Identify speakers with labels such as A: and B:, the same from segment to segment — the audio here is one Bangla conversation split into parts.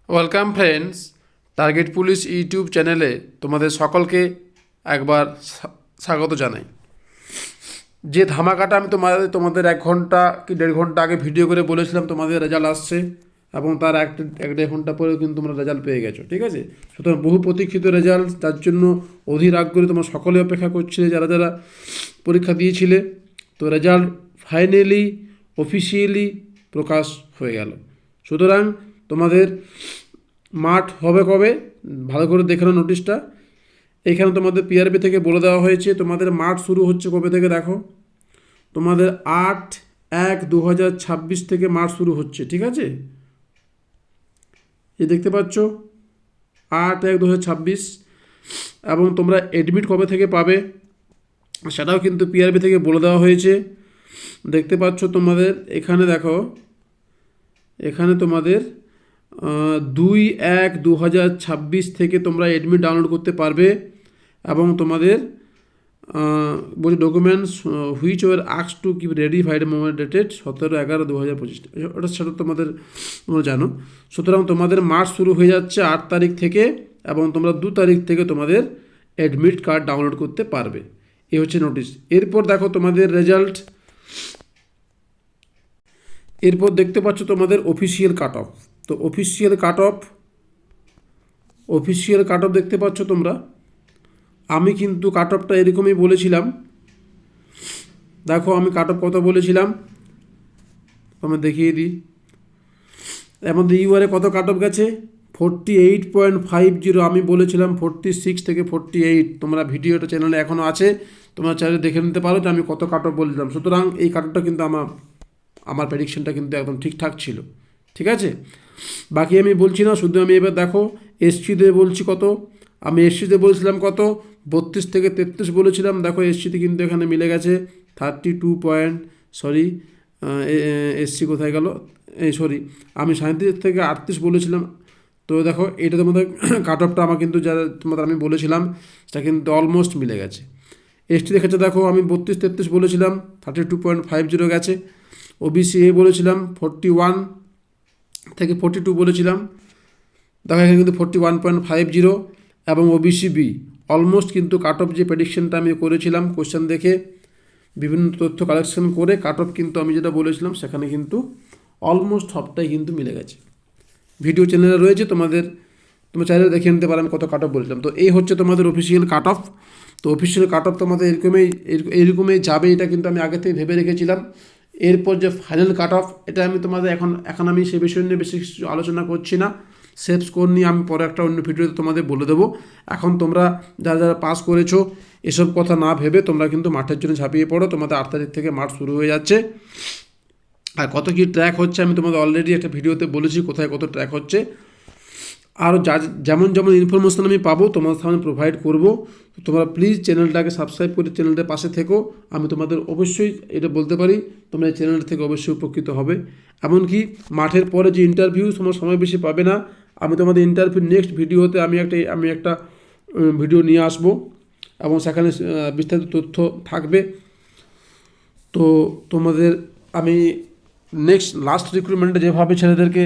A: Welcome friends, target police YouTube চ্যানেলে তোমাদের সকলকে একবার স্বাগত জানাই। যে ধামাকাটা আমি তোমাদের 1 ঘন্টা কি 1.5 ঘন্টা আগে ভিডিও করে বলেছিলাম তোমাদের রেজাল্ট আসছে, এবং তার 1-1.5 ঘন্টা পরেও কিন্তু তোমরা রেজাল্ট পেয়ে গেছো। ঠিক আছে, সুতরাং বহু প্রতীক্ষিত রেজাল্ট, তার জন্য অধীর আগ্রহে তোমরা সকলে অপেক্ষা করছিলে যারা যারা পরীক্ষা দিয়েছিলে। তো রেজাল্ট ফাইনালি অফিসিয়ালি প্রকাশ হয়ে গেল। সুতরাং তোমাদের মাঠ হবে কবে, ভালো করে দেখে নাও নোটিশটা। এখানে তোমাদের পিআরবি থেকে বলে দেওয়া হয়েছে তোমাদের মাঠ শুরু হচ্ছে কবে থেকে। দেখো, তোমাদের 8/1/2026 থেকে মাঠ শুরু হচ্ছে। ঠিক আছে, এই দেখতে পাচ্ছ 8/1/2026। এবং তোমরা অ্যাডমিট কবে থেকে পাবে সেটাও কিন্তু পিআরবি থেকে বলে দেওয়া হয়েছে। দেখতে পাচ্ছ তোমাদের এখানে, দেখো এখানে তোমাদের 2/1/2026 থেকে তোমরা অ্যাডমিট ডাউনলোড করতে পারবে। এবং তোমাদের বলছি ডকুমেন্টস হুইচ ওয়ার আক্স to keep ready fide moment dated 17/11/2025, ওটা সেটা তোমাদের তোমরা জানো। সুতরাং তোমাদের মার্চ শুরু হয়ে যাচ্ছে 8 তারিখ থেকে, এবং তোমরা 2 তারিখ থেকে তোমাদের অ্যাডমিট কার্ড ডাউনলোড করতে পারবে। এই হচ্ছে নোটিশ। এরপর দেখো তোমাদের রেজাল্ট। এরপর দেখতে পাচ্ছ তোমাদের অফিসিয়াল কাট অফ। তো অফিসিয়াল কাট অফ দেখতে পাচ্ছ তোমরা। আমি কিন্তু কাট অফটা এরকমই বলেছিলাম। দেখো আমি কাট অফ কত বলেছিলাম আমি দেখিয়ে দিই। এর মধ্যে ইউআরে কত কাট অফ গেছে, 48.50। আমি বলেছিলাম 46 থেকে 48। তোমরা ভিডিওটা চ্যানেলে এখনও আছে, তোমরা চাইলে দেখে নিতে পারো যে আমি কত কাট অফ বলেছিলাম। সুতরাং এই কাট অফটা কিন্তু আমার প্রেডিকশনটা কিন্তু একদম ঠিকঠাক ছিল। ঠিক আছে, বাকি আমি বলছি না, শুধু আমি এবার দেখো এসসিতে বলছি কত। আমি এসসিতে বলছিলাম কত, 32 থেকে 33 বলেছিলাম। দেখো এসসিতে কিন্তু এখানে মিলে গেছে 32 পয়েন্ট, সরি এসসি কোথায় গেল, আমি 37 থেকে 38 বলেছিলাম। তো দেখো এটা তোমাদের কাট অফটা আমার কিন্তু যা তোমাদের আমি বলেছিলাম সেটা কিন্তু অলমোস্ট মিলে গেছে। এসটি দেখেছে, দেখো আমি 32-33 বলেছিলাম, 32.50 গেছে। ওবিসি এ বলেছিলাম 41 থেকে 42 বলেছিলাম, দেখো এখানে কিন্তু 41.50। এবং ওবিসি বি অলমোস্ট কিন্তু কাট অফ যে প্রেডিকশনটা আমি করেছিলাম কোশ্চেন দেখে বিভিন্ন তথ্য কালেকশন করে কাট অফ কিন্তু আমি যেটা বলেছিলাম সেখানে কিন্তু অলমোস্ট সবটাই কিন্তু মিলে গেছে। ভিডিও চ্যানেলে রয়েছে, তোমরা চাইলে দেখে নিতে পারো আমি কত কাট অফ বলেছিলাম। তো এই হচ্ছে তোমাদের অফিসিয়াল কাট অফ। তো অফিসিয়াল কাট অফ তোমাদের এরকমই যাবে, এটা কিন্তু আমি আগে থেকে ভেবে রেখেছিলাম। এরপর যে ফাইনাল কাট অফ, এটা আমি তোমাদের এখন আমি সে বিষয় নিয়ে বেশি কিছু আলোচনা করছি না। সেফ স্কোর নিয়ে আমি পরে একটা অন্য ভিডিওতে তোমাদের বলে দেবো। এখন তোমরা যারা যারা পাস করেছো এসব কথা না ভেবে তোমরা কিন্তু মাঠের জন্য ঝাঁপিয়ে পড়ো। তোমাদের 8 তারিখ থেকে মাঠ শুরু হয়ে যাচ্ছে। আর কত কী ট্র্যাক হচ্ছে আমি তোমাদের অলরেডি একটা ভিডিওতে বলেছি কোথায় কত ট্র্যাক হচ্ছে। আরও যেমন যেমন ইনফরমেশান আমি পাবো তোমাদের সামনে প্রোভাইড করব। তো তোমরা প্লিজ চ্যানেলটাকে সাবস্ক্রাইব করে চ্যানেলটার পাশে থেকো। আমি তোমাদের অবশ্যই এটা বলতে পারি, তোমরা এই চ্যানেল থেকে অবশ্যই উপকৃত হবে। এমনকি মাঠের পরে যে ইন্টারভিউ তোমার সময় বেশি পাবে না। আমি তোমাদের ইন্টারভিউ নেক্সট ভিডিওতে আমি একটা ভিডিও নিয়ে আসবো, এবং সেখানে বিস্তারিত তথ্য থাকবে। তো তোমাদের আমি লাস্ট রিক্রুটমেন্টে যেভাবে ছেলেদেরকে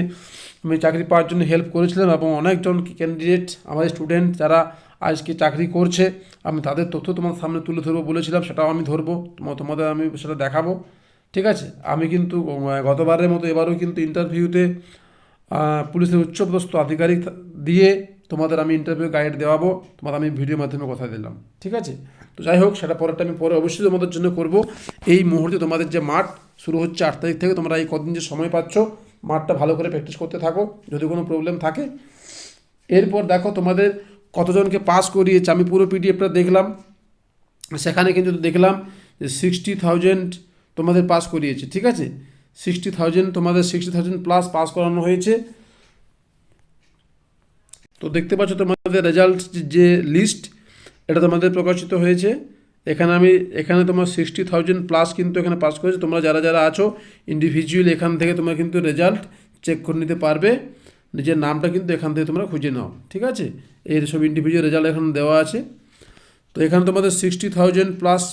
A: আমি চাকরি পাওয়ার জন্য হেল্প করেছিলাম, এবং অনেকজন ক্যান্ডিডেট আমাদের স্টুডেন্ট যারা আজকে চাকরি করছে, আমি তাদের তথ্য তোমার সামনে তুলে ধরবো বলেছিলাম, সেটাও আমি ধরবো, তোমাদের আমি সেটা দেখাবো। ঠিক আছে, আমি কিন্তু গতবারের মতো এবারেও কিন্তু ইন্টারভিউতে পুলিশের উচ্চপদস্থ আধিকারিক দিয়ে তোমাদের আমি ইন্টারভিউ গাইড দেওয়াবো, তোমাদের আমি ভিডিওর মাধ্যমে কথা দিলাম। ঠিক আছে, তো যাই হোক সেটা পরেরটা আমি পরে অবশ্যই তোমাদের জন্য করব। এই মুহূর্তে তোমাদের যে মাঠ শুরু হচ্ছে 8 তারিখ থেকে, তোমরা এই কদিন যে সময় পাচ্ছ মাঠটা ভালো করে প্র্যাকটিস করতে থাকো যদি কোনো প্রবলেম থাকে। এরপর দেখো তোমাদের কতজনকে পাস করিয়েছে, আমি পুরো পিডিএফটা দেখলাম। সেখানে কিন্তু দেখলাম যে 60,000 তোমাদের পাস করিয়েছে। ঠিক আছে, 60,000 তোমাদের 60,000 প্লাস পাস করানো হয়েছে। তো দেখতে পাচ্ছ তোমাদের রেজাল্ট যে লিস্ট, এটা তোমাদের প্রকাশিত হয়েছে। এখানে তোমার 60,000 প্লাস কিন্তু এখানে পাস করেছে। তোমরা যারা যারা আছো ইন্ডিভিজুয়াল এখান থেকে তোমরা কিন্তু রেজাল্ট চেক করে নিতে পারবে, নিজের নামটা কিন্তু এখান থেকে তোমরা খুঁজে নাও। ঠিক আছে, এর সব ইন্ডিভিজুয়াল রেজাল্ট এখানে দেওয়া আছে। তো এখানে তোমাদের 60,000 প্লাস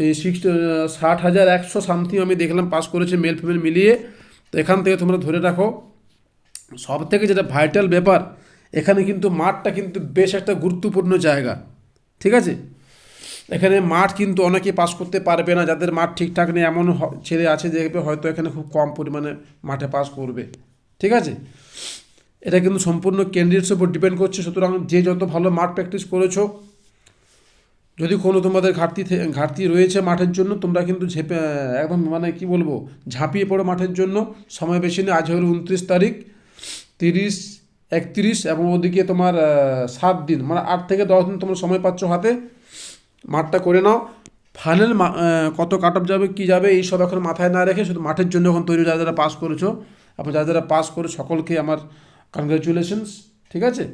A: এই 60,100 সামথিং আমি দেখলাম পাস করেছে মেল ফিমেল মিলিয়ে। তো এখান থেকে তোমরা ধরে রাখো সব থেকে যেটা ভাইটাল ব্যাপার, এখানে কিন্তু মাঠটা কিন্তু বেশ একটা গুরুত্বপূর্ণ জায়গা, ঠিক আছে। এখানে মাঠ কিন্তু অনেকে পাস করতে পারবে না, যাদের মাঠ ঠিকঠাক নেই এমন ছেলে আছে যে হয়তো এখানে খুব কম পরিমাণে মাঠে পাস করবে, ঠিক আছে। এটা কিন্তু সম্পূর্ণ ক্যান্ডিডেটসের উপর ডিপেন্ড করছে। সুতরাং যে যত ভালো মাঠ প্র্যাকটিস করেছো, যদি কোনো তোমাদের ঘাটতি রয়েছে মাঠের জন্য, তোমরা কিন্তু একদম মানে কি বলবো, ঝাঁপিয়ে পড়ো মাঠের জন্য। সময় বেশি নেই, আজ হলো 29 তারিখ, 30, 31 এবং ওদিকে তোমার 7 দিন, মানে 8 থেকে 10 দিন তোমরা সময় পাচ্ছ হাতে, মাঠটা করে নাও। ফাইনাল কত কাট অফ যাবে কী যাবে এইসব এখন মাথায় না রেখে শুধু মাঠের জন্য এখন তৈরি, যারা যারা পাস করেছো এবং যারা যারা পাস করে সকলকে আমার কনগ্রাচুলেশনস, ঠিক আছে।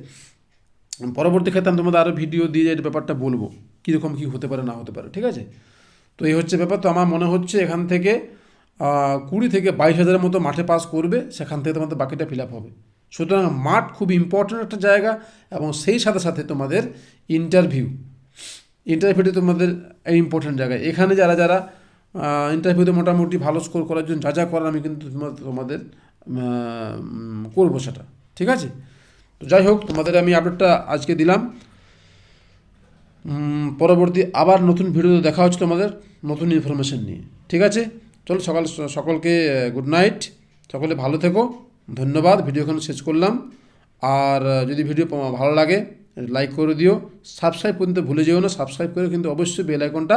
A: পরবর্তী ক্ষেত্রে আমি তোমাদের আরও ভিডিও দিয়ে এই ব্যাপারটা বলবো কীরকম কী হতে পারে না হতে পারে, ঠিক আছে। তো এই হচ্ছে ব্যাপার। তো আমার মনে হচ্ছে এখান থেকে 20 থেকে 22 হাজারের মতো মাঠে পাস করবে, সেখান থেকে তোমাদের বাকিটা ফিল আপ হবে। সুতরাং মাঠ খুব ইম্পর্ট্যান্ট একটা জায়গা, এবং সেই সাথে সাথে তোমাদের ইন্টারভিউতে তোমাদের এই ইম্পর্ট্যান্ট জায়গায়। এখানে যারা যারা ইন্টারভিউতে মোটামুটি ভালো স্কোর করার জন্য যা যা করার আমি কিন্তু তোমাদের করবো সেটা, ঠিক আছে। তো যাই হোক, তোমাদের আমি আপডেটটা আজকে দিলাম। পরবর্তী আবার নতুন ভিডিওতে দেখা হচ্ছে তোমাদের নতুন ইনফরমেশন নিয়ে, ঠিক আছে। চলো সকলকে গুড নাইট, সকলে ভালো থেকো, ধন্যবাদ। ভিডিওখান শেষ করলাম। আর যদি ভিডিও ভালো লাগে লাইক করে দিও, সাবস্ক্রাইব করতে ভুলে যেও না। সাবস্ক্রাইব করে কিন্তু অবশ্যই বেল আইকনটা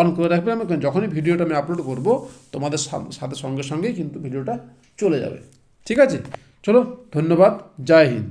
A: অন করে রাখবে, আমি যখনই ভিডিওটা আমি আপলোড করব তোমাদের সাথে সঙ্গে সঙ্গেই কিন্তু ভিডিওটা চলে যাবে, ঠিক আছে। চলো, ধন্যবাদ, জয় হিন্দ।